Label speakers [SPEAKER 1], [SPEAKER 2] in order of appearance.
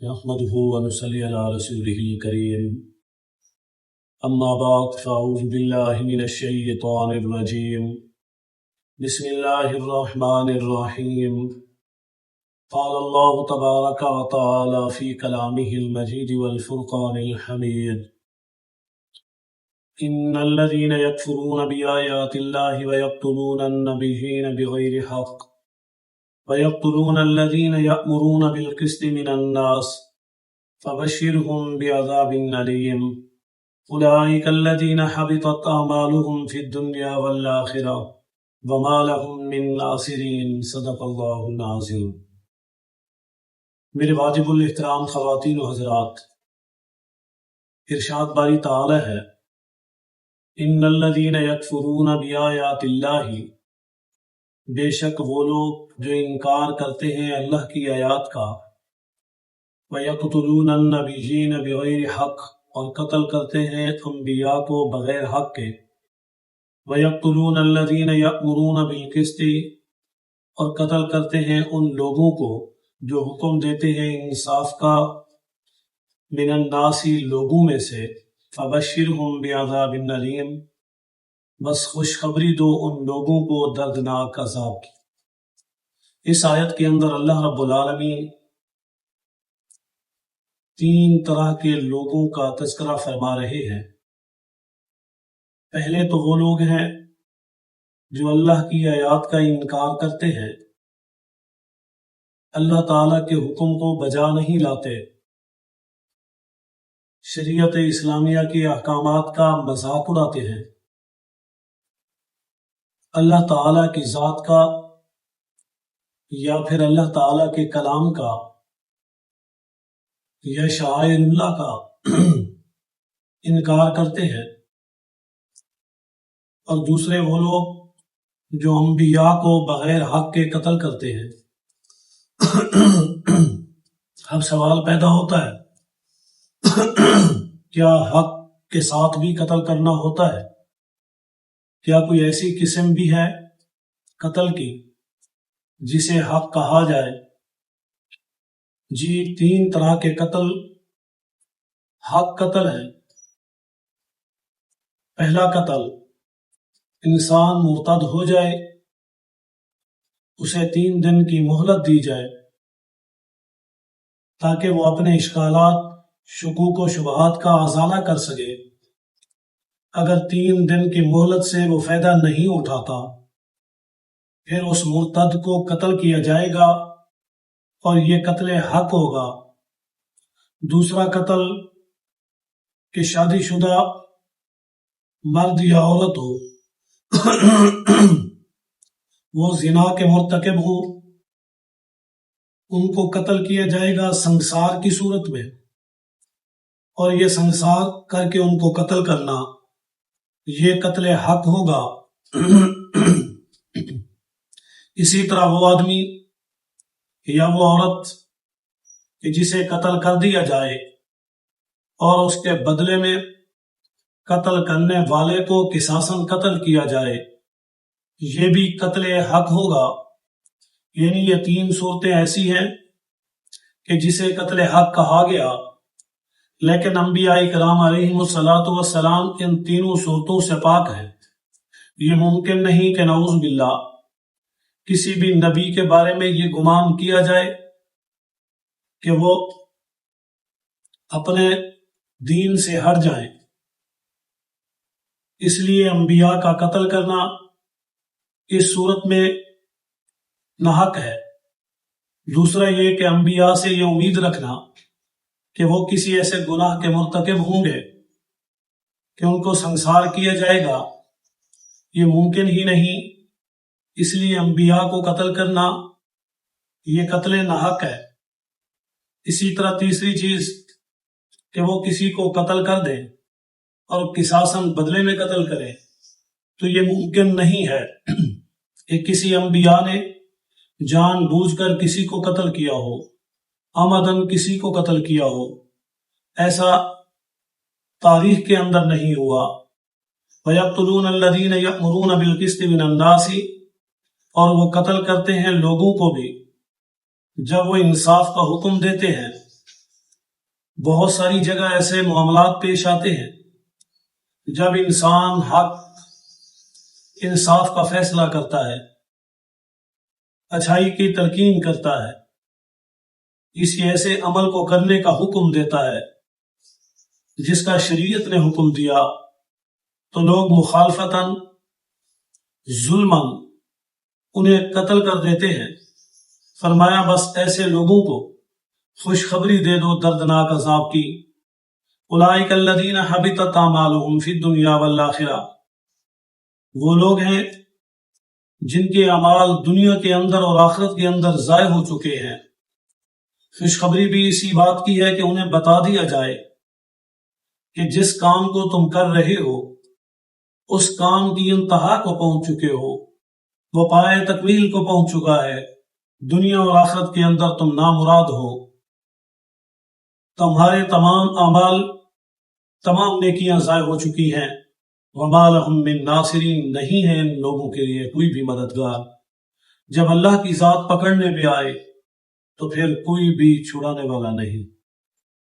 [SPEAKER 1] نحمده ونصلي على رسوله الكريم أما بعد فأعوذ بالله من الشيطان الرجيم بسم الله الرحمن الرحيم قال الله تبارك وتعالى في كلامه المجيد والفرقان الحميد إن الذين يكفرون بآيات الله ويقتلون النبيين بغير حق ويقتلون الذين يأمرون بالقسط من الناس فبشرهم بعذاب أليم أولئك الذين حبطت أعمالهم في الدنيا والآخرة وما لهم من ناصرين صدق الله العظيم۔ میرے واجب الاحترام خواتین و حضرات، ارشاد باری تعالی ہے ان الذین یکفرون بآیات اللہ، بے شک وہ لوگ جو انکار کرتے ہیں اللہ کی آیات کا، وَيَقْتُلُونَ النَّبِيِّينَ بِغَيْرِ حق، اور قتل کرتے ہیں انبیاء کو بغیر حق کے، وَيَقْتُلُونَ الَّذِينَ يَأْمُرُونَ بِالْقِسْطِ، اور قتل کرتے ہیں ان لوگوں کو جو حکم دیتے ہیں انصاف کا، من الناس، لوگوں میں سے، فَبَشِّرْهُمْ بِعَذَابٍ أَلِيمٍ، بس خوشخبری دو ان لوگوں کو دردناک عذاب کی۔ اس آیت کے اندر اللہ رب العالمین تین طرح کے لوگوں کا تذکرہ فرما رہے ہیں۔ پہلے تو وہ لوگ ہیں جو اللہ کی آیات کا انکار کرتے ہیں، اللہ تعالیٰ کے حکم کو بجا نہیں لاتے، شریعت اسلامیہ کے احکامات کا مذاق اڑاتے ہیں، اللہ تعالیٰ کی ذات کا یا پھر اللہ تعالیٰ کے کلام کا یا شعائر اللہ کا انکار کرتے ہیں۔ اور دوسرے وہ لوگ جو انبیاء کو بغیر حق کے قتل کرتے ہیں۔ اب سوال پیدا ہوتا ہے کیا حق کے ساتھ بھی قتل کرنا ہوتا ہے؟ کیا کوئی ایسی قسم بھی ہے قتل کی جسے حق کہا جائے؟ جی، تین طرح کے قتل حق قتل ہے۔ پہلا قتل، انسان مرتد ہو جائے، اسے 3 دن کی مہلت دی جائے تاکہ وہ اپنے اشکالات، شکوک و شبہات کا ازالہ کر سکے۔ اگر 3 دن کی مہلت سے وہ فائدہ نہیں اٹھاتا، پھر اس مرتد کو قتل کیا جائے گا اور یہ قتل حق ہوگا۔ دوسرا قتل کہ شادی شدہ مرد یا عورت ہو، وہ زنا کے مرتکب ہوں، ان کو قتل کیا جائے گا سنسار کی صورت میں، اور یہ سنسار کر کے ان کو قتل کرنا، یہ قتل حق ہوگا۔ اسی طرح وہ آدمی یا وہ عورت کہ جسے قتل کر دیا جائے اور اس کے بدلے میں قتل کرنے والے کو قصاصاً قتل کیا جائے، یہ بھی قتل حق ہوگا۔ یعنی یہ 3 صورتیں ایسی ہیں کہ جسے قتل حق کہا گیا، لیکن انبیاء کرام علیہم الصلاۃ ان تینوں صورتوں سے پاک ہیں۔ یہ ممکن نہیں کہ نعوذ باللہ کسی بھی نبی کے بارے میں یہ گمان کیا جائے کہ وہ اپنے دین سے ہٹ جائیں۔ اس لیے انبیاء کا قتل کرنا اس صورت میں ناحق ہے۔ دوسرا یہ کہ انبیاء سے یہ امید رکھنا کہ وہ کسی ایسے گناہ کے مرتکب ہوں گے کہ ان کو سنسار کیا جائے گا، یہ ممکن ہی نہیں۔ اس لیے انبیاء کو قتل کرنا یہ قتل ناحق ہے۔ اسی طرح تیسری چیز کہ وہ کسی کو قتل کر دیں اور قصاصاً بدلے میں قتل کرے، تو یہ ممکن نہیں ہے کہ کسی انبیاء نے جان بوجھ کر کسی کو قتل کیا ہو، عمدن کسی کو قتل کیا ہو، ایسا تاریخ کے اندر نہیں ہوا۔ وَيَقْتُلُونَ الَّذِينَ يَأْمُرُونَ بِالْقِسْطِ مِنَ النَّاسِ، اور وہ قتل کرتے ہیں لوگوں کو بھی جب وہ انصاف کا حکم دیتے ہیں۔ بہت ساری جگہ ایسے معاملات پیش آتے ہیں جب انسان حق انصاف کا فیصلہ کرتا ہے، اچھائی کی تلقین کرتا ہے، کسی ایسے عمل کو کرنے کا حکم دیتا ہے جس کا شریعت نے حکم دیا، تو لوگ مخالفتاً ظلماً انہیں قتل کر دیتے ہیں۔ فرمایا بس ایسے لوگوں کو خوشخبری دے دو دردناک عذاب کی۔ اولئک الذین حبطت اعمالهم فی الدنیا والآخرہ، وہ لوگ ہیں جن کے اعمال دنیا کے اندر اور آخرت کے اندر ضائع ہو چکے ہیں۔ خوشخبری بھی اسی بات کی ہے کہ انہیں بتا دیا جائے کہ جس کام کو تم کر رہے ہو اس کام کی انتہا کو پہنچ چکے ہو، وہ پائے تکمیل کو پہنچ چکا ہے، دنیا اور آخرت کے اندر تم نامراد ہو، تمہارے تمام اعمال تمام نیکیاں ضائع ہو چکی ہیں۔ وما لهم من ناصرین، نہیں ہے ان لوگوں کے لیے کوئی بھی مددگار۔ جب اللہ کی ذات پکڑنے پہ آئے تو پھر کوئی بھی چھڑانے والا نہیں۔